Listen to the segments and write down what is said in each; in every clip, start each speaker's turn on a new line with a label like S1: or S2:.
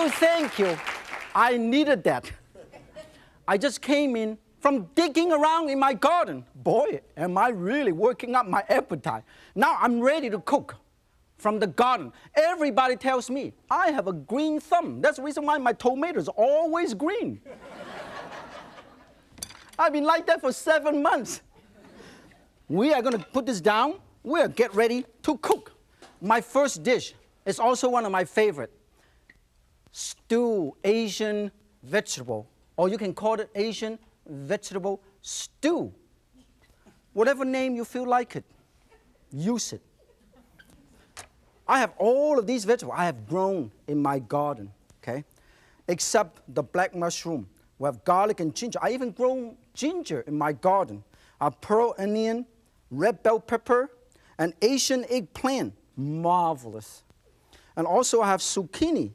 S1: you, thank you. I needed that. I just came in from digging around in my garden. Boy, am I really working up my appetite. Now I'm ready to cook from the garden. Everybody tells me I have a green thumb. That's the reason why my tomatoes are always green. I've been like that for 7 months. We are going to put this down. We'll get ready to cook. My first dish is also one of my favorite. Stew, Asian vegetable, or you can call it Asian vegetable stew. Whatever name you feel like it, use it. I have all of these vegetables I have grown in my garden, okay? Except the black mushroom. We have garlic and ginger. I even grown ginger in my garden. A pearl onion, red bell pepper, and Asian eggplant. Marvelous. And also I have zucchini.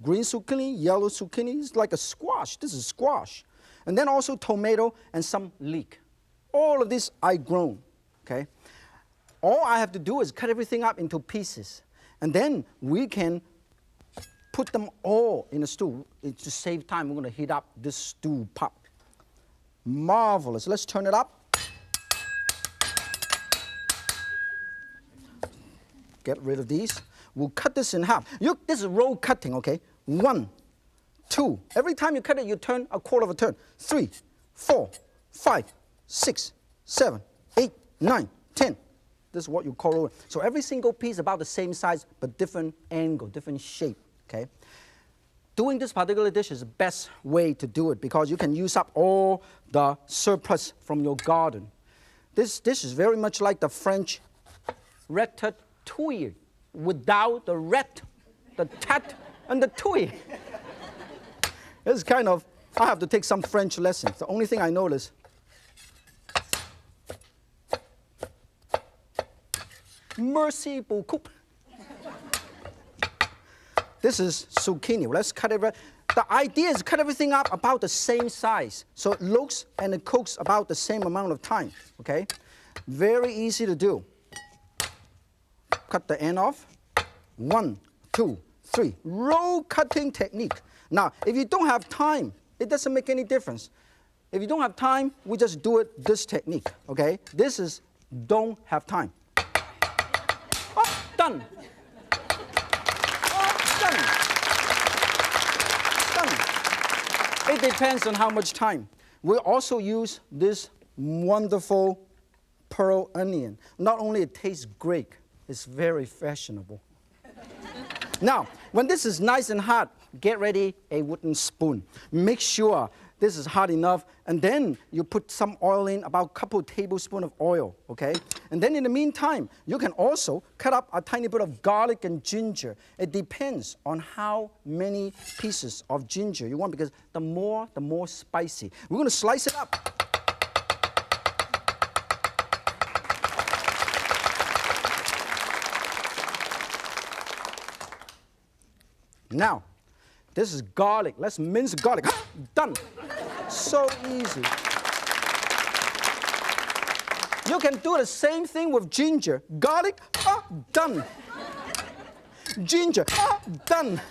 S1: Green zucchini, yellow zucchini. It's like a squash. This is squash. And then also tomato and some leek. All of this I grown, okay? All I have to do is cut everything up into pieces. And then we can put them all in a stew. It's to save time, we're going to heat up this stew pot. Marvelous. Let's turn it up. Get rid of these. We'll cut this in half. This is roll cutting, okay? 1, 2. Every time you cut it, you turn a quarter of a turn. 3, 4, 5, 6, 7, 8, 9, 10. This is what you call roll. So every single piece about the same size, but different angle, different shape, okay? Doing this particular dish is the best way to do it because you can use up all the surplus from your garden. This dish is very much like the French ratatouille without the rat, the tat, and the touille. It's kind of, I have to take some French lessons. The only thing I know is merci beaucoup. This is zucchini. Let's cut it. The idea is cut everything up about the same size. So it looks and it cooks about the same amount of time, okay? Very easy to do. Cut the end off. 1, 2, 3. Roll cutting technique. Now, if you don't have time, it doesn't make any difference. If you don't have time, we just do it this technique, okay? This is don't have time. Oh, done. Oh, done. Done. It depends on how much time. We also use this wonderful pearl onion. Not only it tastes great, it's very fashionable. Now, when this is nice and hot, get ready a wooden spoon. Make sure this is hot enough, and then you put some oil in, about a couple tablespoons of oil, okay? And then in the meantime, you can also cut up a tiny bit of garlic and ginger. It depends on how many pieces of ginger you want, because the more spicy. We're going to slice it up. Now, this is garlic. Let's mince garlic. Done. So easy. You can do the same thing with ginger. Garlic, done. Ginger, done.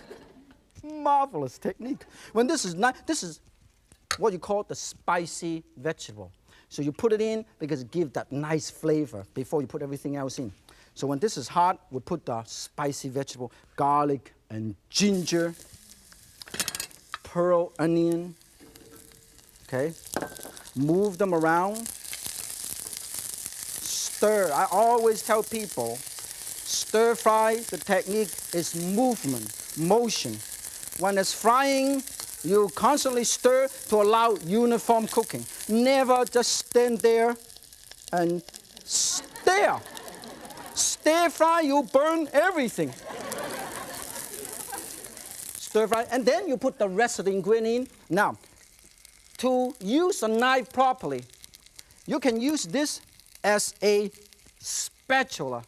S1: Marvelous technique. When this is not, this is what you call the spicy vegetable. So you put it in because it gives that nice flavor before you put everything else in. So when this is hot, we put the spicy vegetable, garlic and ginger, pearl onion, okay? Move them around. Stir. I always tell people, stir fry, the technique is movement, motion. When it's frying, you constantly stir to allow uniform cooking. Never just stand there and stare. Stir fry, you burn everything. Stir fry, and then you put the rest of the ingredient in. Now, to use a knife properly, you can use this as a spatula.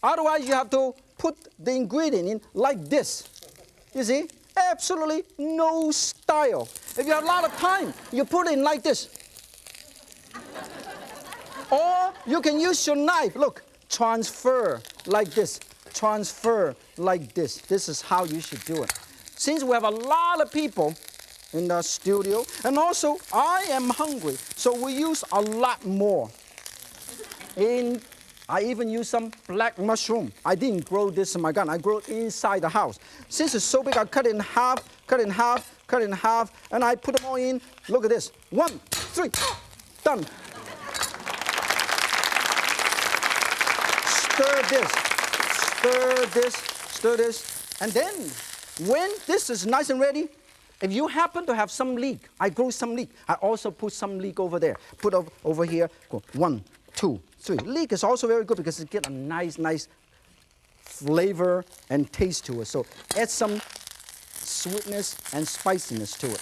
S1: Otherwise, you have to put the ingredient in like this. You see? Absolutely no style. If you have a lot of time, you put it in like this. Or you can use your knife. Look, transfer like this. Transfer like this. This is how you should do it. since we have a lot of people in the studio, and also I am hungry, so we use a lot more. I even use some black mushroom. I didn't grow this in my garden. I grew it inside the house. Since it's so big, I cut it in half, cut it in half, cut it in half, and I put them all in. Look at this. 1, 3, done. Stir this, stir this, stir this. And then, when this is nice and ready, if you happen to have some leek, I grew some leek. I also put some leek over there. Put over here. Go 1, 2, 3. Leek is also very good because it gets a nice flavor and taste to it. So add some sweetness and spiciness to it.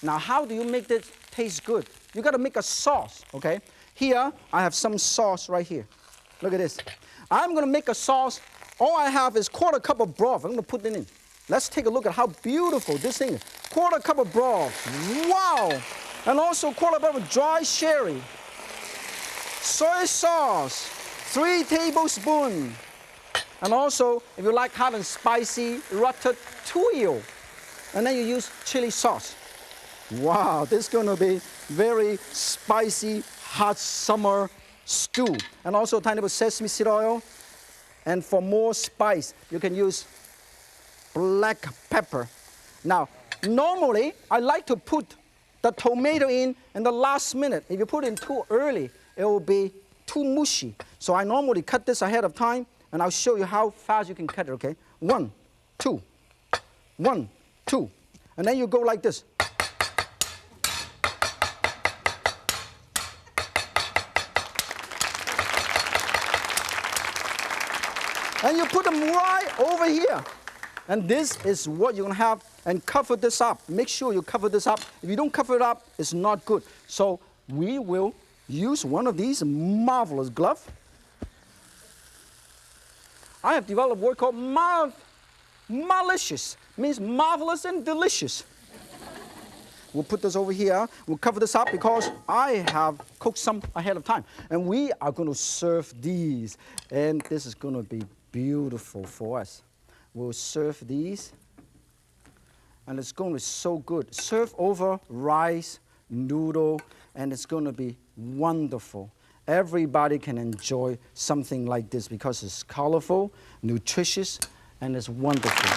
S1: Now, how do you make this taste good? You got to make a sauce, okay? Here, I have some sauce right here. Look at this. I'm going to make a sauce. All I have is 1/4 cup of broth. I'm going to put it in. Let's take a look at how beautiful this thing is. 1/4 cup of broth. Wow! And also 1/4 cup of dry sherry. Soy sauce. 3 tablespoons. And also, if you like hot and spicy, ratatouille. And then you use chili sauce. Wow, this is going to be very spicy, hot summer stew. And also a tiny bit of sesame seed oil. And for more spice, you can use black pepper. Now, normally, I like to put the tomato in the last minute. If you put it in too early, it will be too mushy. So I normally cut this ahead of time, and I'll show you how fast you can cut it, okay? 1, 2, 1, 2. And then you go like this. And you put them right over here. And this is what you're going to have. And cover this up. Make sure you cover this up. If you don't cover it up, it's not good. So we will use one of these marvelous gloves. I have developed a word called malicious. Means marvelous and delicious. We'll put this over here. We'll cover this up because I have cooked some ahead of time. And we are going to serve these. And this is going to be beautiful for us. We'll serve these. And it's going to be so good. Serve over rice, noodle, and it's going to be wonderful. Everybody can enjoy something like this because it's colorful, nutritious, and it's wonderful.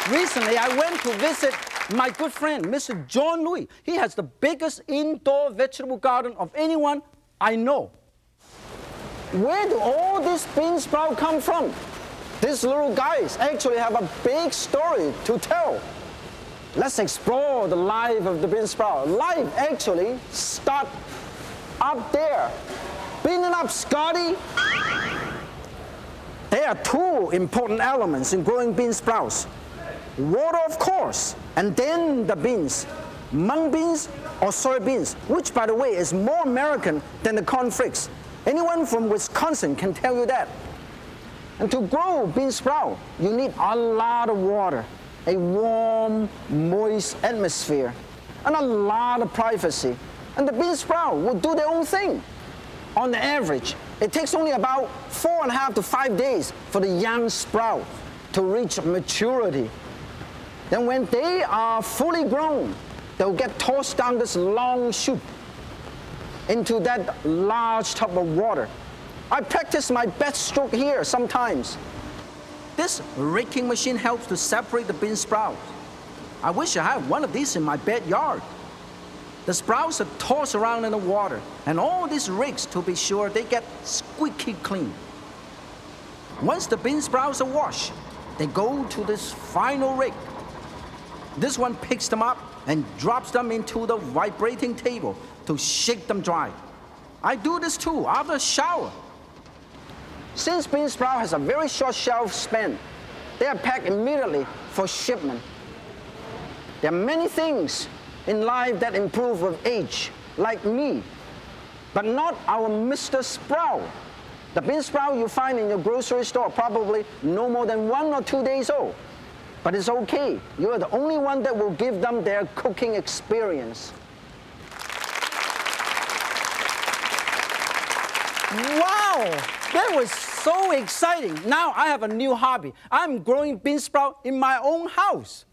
S1: Recently, I went to visit my good friend, Mr. John Louis. He has the biggest indoor vegetable garden of anyone I know. Where do all these bean sprouts come from? These little guys actually have a big story to tell. Let's explore the life of the bean sprout. Life actually starts up there. Beaning up, Scotty. There are 2 important elements in growing bean sprouts. Water, of course, and then the beans. Mung beans or soybeans, which, by the way, is more American than the cornflakes. Anyone from Wisconsin can tell you that. And to grow bean sprout, you need a lot of water, a warm, moist atmosphere, and a lot of privacy. And the bean sprout will do their own thing. On the average, it takes only about 4.5 to 5 days for the young sprout to reach maturity. Then when they are fully grown, they'll get tossed down this long chute into that large tub of water. I practice my best stroke here sometimes. This raking machine helps to separate the bean sprouts. I wish I had one of these in my backyard. The sprouts are tossed around in the water, and all these rakes to be sure they get squeaky clean. Once the bean sprouts are washed, they go to this final rake. This one picks them up and drops them into the vibrating table to shake them dry. I do this too after a shower. Since bean sprout has a very short shelf span, they are packed immediately for shipment. There are many things in life that improve with age, like me, but not our Mr. Sprout. The bean sprout you find in your grocery store probably no more than 1 or 2 days old. But it's okay. You are the only one that will give them their cooking experience. Wow! that was so exciting. Now I have a new hobby. I'm growing bean sprout in my own house.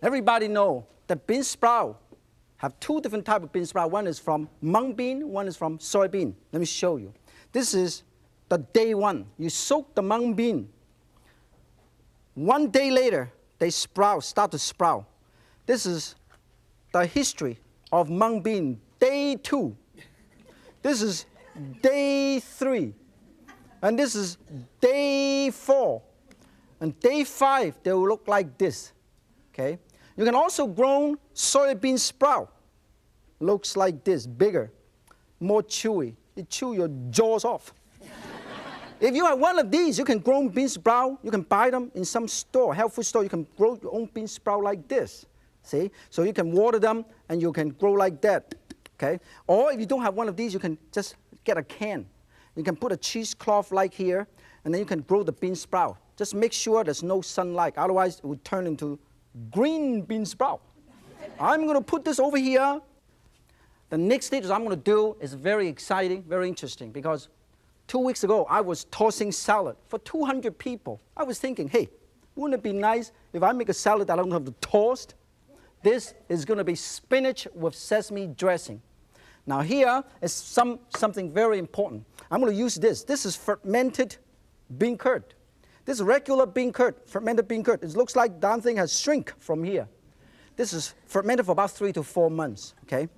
S1: Everybody know that bean sprout have two different types of bean sprout. One is from mung bean, one is from soybean. Let me show you. This is the day one. You soak the mung bean. 1 day later, they start to sprout. This is the history of mung bean, day 2. This is day 3. And this is day 4. And day 5, they will look like this. Okay? You can also grow soybean sprout. Looks like this, bigger, more chewy. It chew your jaws off. If you have one of these, you can grow bean sprout. You can buy them in some store, health food store. You can grow your own bean sprout like this. See? So you can water them and you can grow like that. Okay? Or if you don't have one of these, you can just get a can. You can put a cheesecloth like here, and then you can grow the bean sprout. Just make sure there's no sunlight. Otherwise, it would turn into green bean sprout. I'm going to put this over here. The next stage I'm going to do is very exciting, very interesting, because 2 weeks ago, I was tossing salad for 200 people. I was thinking, hey, wouldn't it be nice if I make a salad that I don't have to toast? This is going to be spinach with sesame dressing. Now here is something very important. I'm going to use this. This is fermented bean curd. This is regular bean curd, fermented bean curd. It looks like the damn thing has shrunk from here. This is fermented for about 3 to 4 months, okay?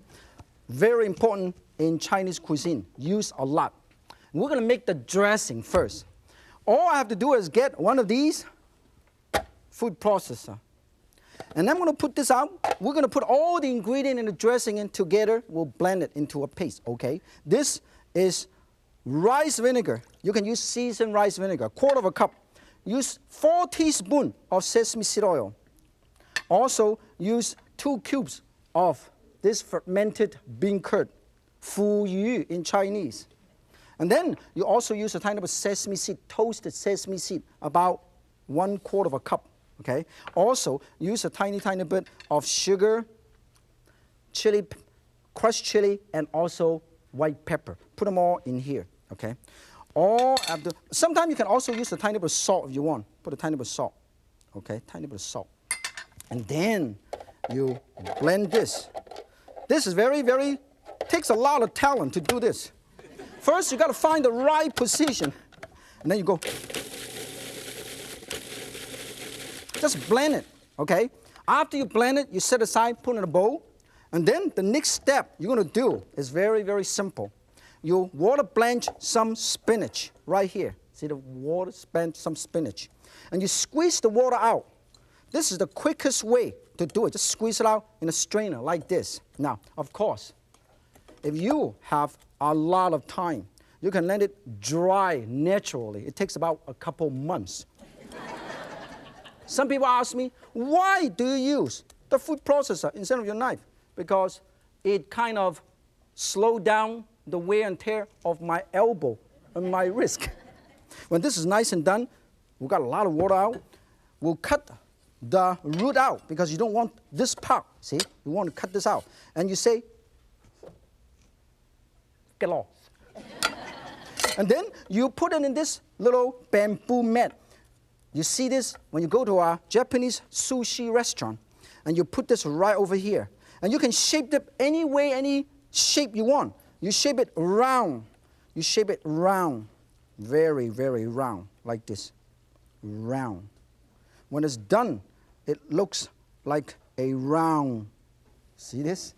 S1: Very important in Chinese cuisine, used a lot. We're going to make the dressing first. All I have to do is get one of these food processor. And I'm going to put this out. We're going to put all the ingredient in the dressing in together. We'll blend it into a paste, okay? This is rice vinegar. You can use seasoned rice vinegar, 1/4 cup. Use 4 teaspoons of sesame seed oil. Also, use 2 cubes of this fermented bean curd, fu yu in Chinese. And then you also use a tiny bit of sesame seed, toasted sesame seed, about 1/4 cup. Okay. Also use a tiny bit of sugar, chili, crushed chili, and also white pepper. Put them all in here. Okay. Sometimes you can also use a tiny bit of salt if you want. Put a tiny bit of salt. Okay, tiny bit of salt. And then you blend this. This is takes a lot of talent to do this. First, you got to find the right position. And then you go. Just blend it, okay? After you blend it, you set aside, put it in a bowl. And then the next step you're going to do is very simple. You water blanch some spinach right here. See the water blanch some spinach. And you squeeze the water out. This is the quickest way to do it. Just squeeze it out in a strainer like this. Now, of course, if you have a lot of time, you can let it dry naturally. It takes about a couple months. Some people ask me, why do you use the food processor instead of your knife? Because it kind of slowed down the wear and tear of my elbow and my wrist. When this is nice and done, we've got a lot of water out. We'll cut the root out because you don't want this part. See, you want to cut this out. And you say, get lost. And then you put it in this little bamboo mat. You see this when you go to a Japanese sushi restaurant, and you put this right over here. And you can shape it any way, any shape you want. You shape it round. You shape it round. Very round, like this. Round. When it's done, it looks like a round. See this?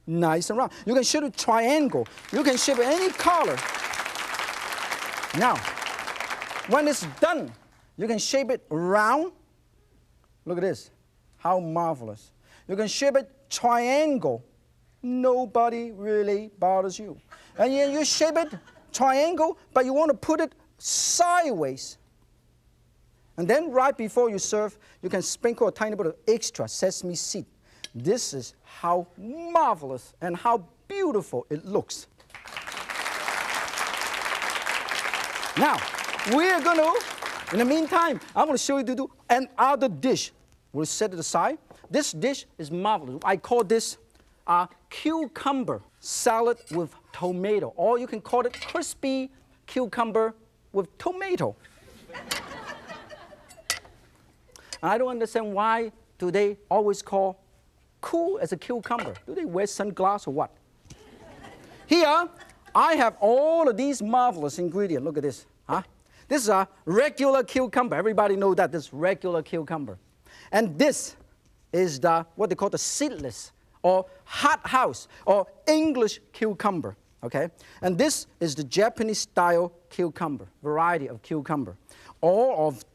S1: Nice and round. You can shape it triangle. You can shape it any color. Now, when it's done, you can shape it round. Look at this. How marvelous. You can shape it triangle. Nobody really bothers you. And you shape it triangle, but you want to put it sideways. And then right before you serve, you can sprinkle a tiny bit of extra sesame seed. This is how marvelous and how beautiful it looks. Now, we're going to, in the meantime, I'm going to show you to do another dish. We'll set it aside. This dish is marvelous. I call this a cucumber salad with tomato, or you can call it crispy cucumber with tomato. I don't understand why do they always call cool as a cucumber. Do they wear sunglasses or what? Here, I have all of these marvelous ingredients. Look at this. Huh? This is a regular cucumber. Everybody knows that this regular cucumber. And this is what they call the seedless or hothouse or English cucumber. Okay? And this is the Japanese style cucumber, variety of cucumber. All of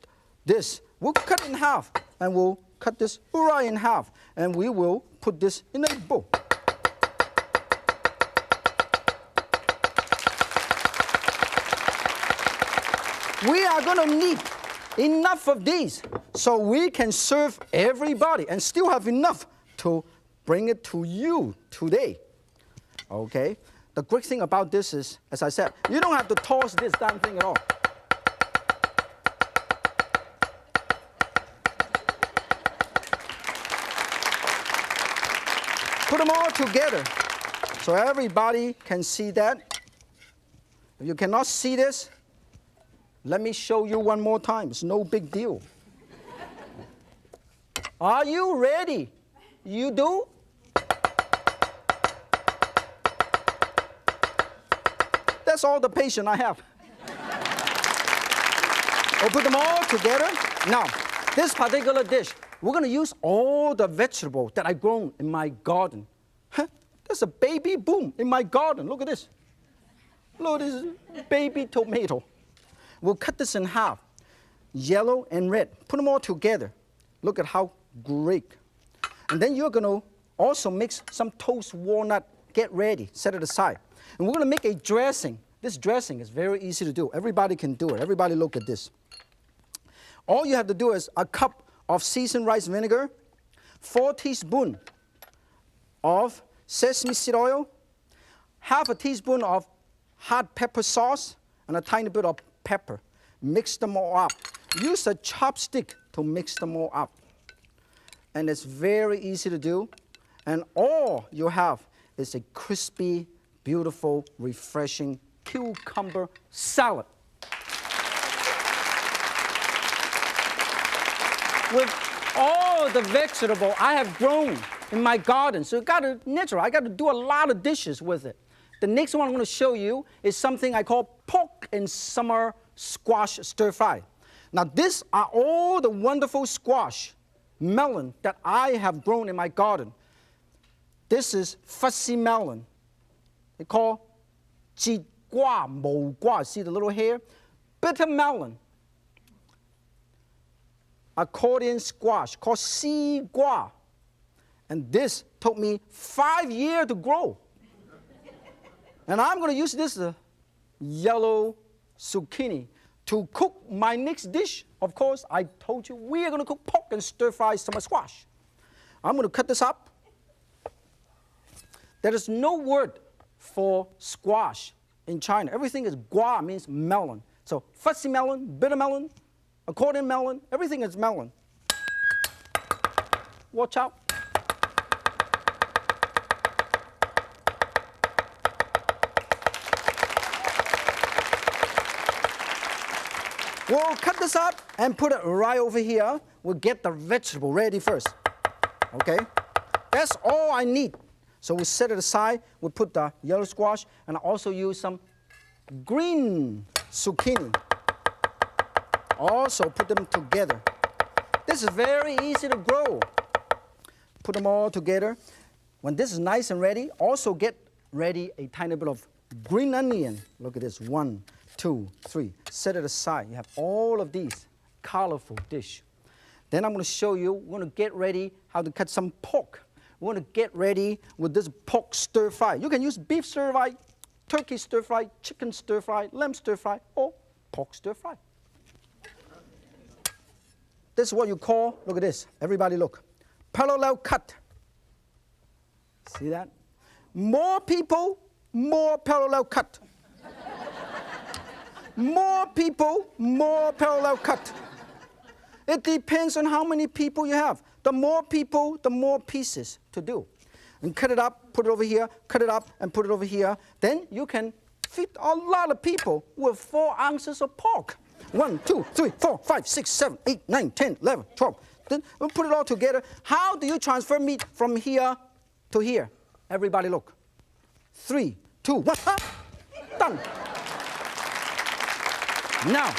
S1: this, we'll cut in half, and we'll cut this right in half, and we will put this in a bowl. We are going to need enough of these so we can serve everybody and still have enough to bring it to you today. Okay? The great thing about this is, as I said, you don't have to toss this damn thing at all. Put them all together so everybody can see that. If you cannot see this, let me show you one more time. It's no big deal. Are you ready? You do? That's all the patience I have. We'll put them all together. Now, this particular dish, we're going to use all the vegetables that I've grown in my garden. Huh? There's a baby boom in my garden. Look at this. Look at this baby tomato. We'll cut this in half, yellow and red. Put them all together. Look at how great. And then you're going to also mix some toast walnut. Get ready. Set it aside. And we're going to make a dressing. This dressing is very easy to do. Everybody can do it. Everybody look at this. All you have to do is a cup of seasoned rice vinegar, 4 teaspoons of sesame seed oil, half a teaspoon of hot pepper sauce, and a tiny bit of pepper. Mix them all up. Use a chopstick to mix them all up. And it's very easy to do. And all you have is a crispy, beautiful, refreshing cucumber salad. With all the vegetable I have grown in my garden. So I got to do a lot of dishes with it. The next one I'm going to show you is something I call pork and summer squash stir fry. Now, these are all the wonderful squash, melon that I have grown in my garden. This is fussy melon. They call ji gua, mo gua. See the little hair? Bitter melon. Accordion squash called si gua. And this took me 5 years to grow. And I'm going to use this yellow zucchini to cook my next dish. Of course, I told you we are going to cook pork and stir-fry summer squash. I'm going to cut this up. There is no word for squash in China. Everything is gua, means melon. So fussy melon, bitter melon, accordion melon, everything is melon. Watch out. We'll cut this up and put it right over here. We'll get the vegetable ready first. Okay? That's all I need. So we set it aside. We'll put the yellow squash, and I also use some green zucchini. Also put them together. This is very easy to grow. Put them all together. When this is nice and ready, also get ready a tiny bit of green onion. Look at this. 1, 2, 3. Set it aside. You have all of these colorful dish. Then I'm going to show you, we're going to get ready how to cut some pork. We're going to get ready with this pork stir fry. You can use beef stir fry, turkey stir fry, chicken stir fry, lamb stir fry, or pork stir fry. This is what you call, look at this. Everybody look. Parallel cut. See that? More people, more parallel cut. More people, more parallel cut. It depends on how many people you have. The more people, the more pieces to do. And cut it up, put it over here, cut it up, and put it over here. Then you can feed a lot of people with 4 ounces of pork. 1, 2, 3, 4, 5, 6, 7, 8, 9, 10, 11, 12. Then we'll put it all together. How do you transfer meat from here to here? Everybody look. 3, 2, 1. Done. Now,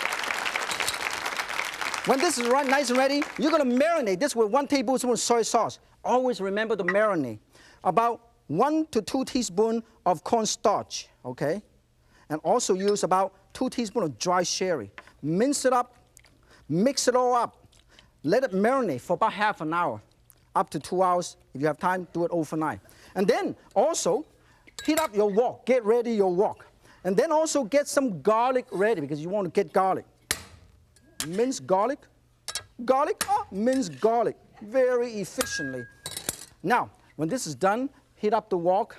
S1: when this is nice and ready, you're going to marinate this with 1 tablespoon of soy sauce. Always remember to marinate. About 1 to 2 teaspoons of cornstarch, okay? And also use about 2 teaspoons of dry sherry. Mince it up, mix it all up. Let it marinate for about half an hour, up to 2 hours. If you have time, do it overnight. And then also, heat up your wok. Get ready your wok. And then also get some garlic ready because you want to get garlic. Mince garlic, mince garlic very efficiently. Now, when this is done, heat up the wok.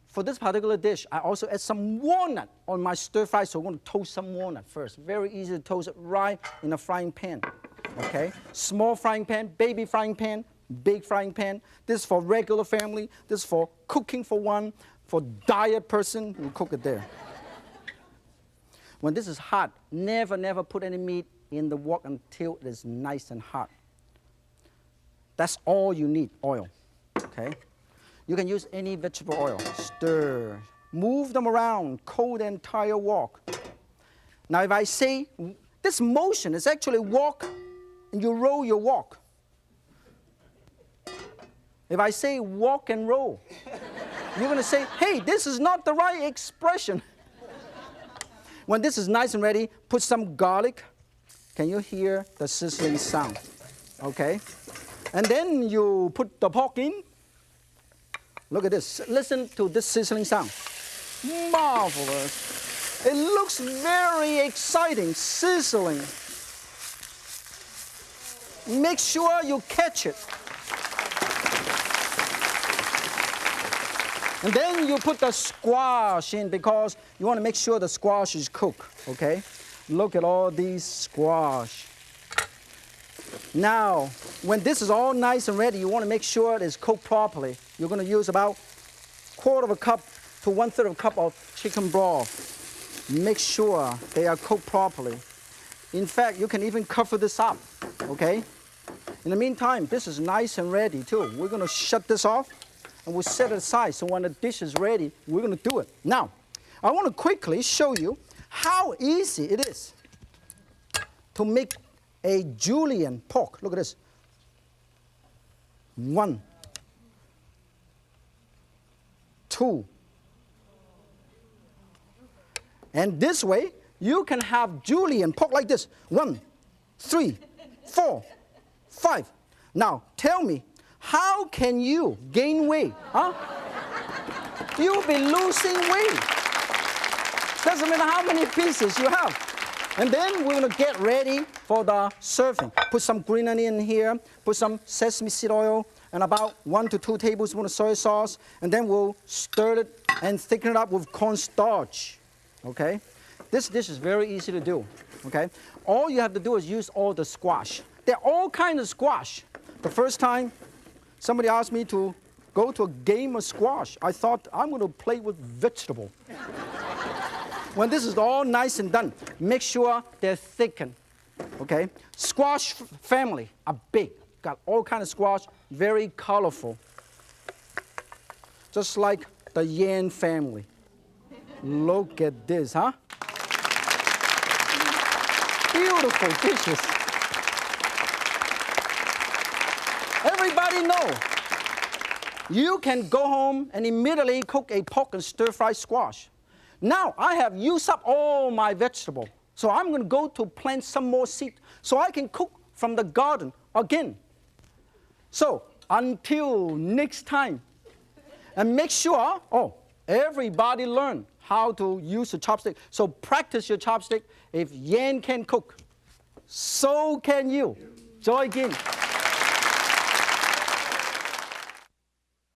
S1: For this particular dish, I also add some walnut on my stir fry, so I'm going to toast some walnut first. Very easy to toast it right in a frying pan. Okay? Small frying pan, baby frying pan, big frying pan. This is for regular family. This is for cooking for one. For diet person, we'll cook it there. When this is hot, never put any meat in the wok until it is nice and hot. That's all you need, oil. Okay? You can use any vegetable oil. Stir. Move them around. Coat the entire wok. Now, if I say this motion is actually walk and you roll your wok. If I say walk and roll, you're going to say, hey, this is not the right expression. When this is nice and ready, put some garlic. Can you hear the sizzling sound? Okay? And then you put the pork in. Look at this. Listen to this sizzling sound. Marvelous. It looks very exciting, sizzling. Make sure you catch it. And then you put the squash in because you want to make sure the squash is cooked, okay? Look at all these squash. Now, when this is all nice and ready, you want to make sure it is cooked properly. You're going to use about 1/4 cup to 1/3 cup of chicken broth. Make sure they are cooked properly. In fact, you can even cover this up, okay? In the meantime, this is nice and ready too. We're going to shut this off and we'll set it aside so when the dish is ready, we're going to do it. Now, I want to quickly show you how easy it is to make a julienne pork. Look at this. 1, 2. And this way, you can have julienne pork like this. 1, 3, 4, 5. Now, tell me, how can you gain weight? Huh? You'll be losing weight. Doesn't matter how many pieces you have. And then we're going to get ready for the serving. Put some green onion in here. Put some sesame seed oil and about 1 to 2 tablespoons of soy sauce. And then we'll stir it and thicken it up with cornstarch. Okay? This dish is very easy to do. Okay? All you have to do is use all the squash. There are all kinds of squash. The first time somebody asked me to go to a game of squash, I thought I'm going to play with vegetable. When this is all nice and done, make sure they're thickened, okay? Squash family are big. Got all kinds of squash, very colorful. Just like the yam family. Look at this, huh? Beautiful dishes. Everybody know, you can go home and immediately cook a pork and stir-fry squash. Now, I have used up all my vegetable. So I'm going to go to plant some more seed so I can cook from the garden again. So until next time. And make sure, everybody learn how to use the chopstick. So practice your chopstick. If Yan can cook, so can you. Joy again.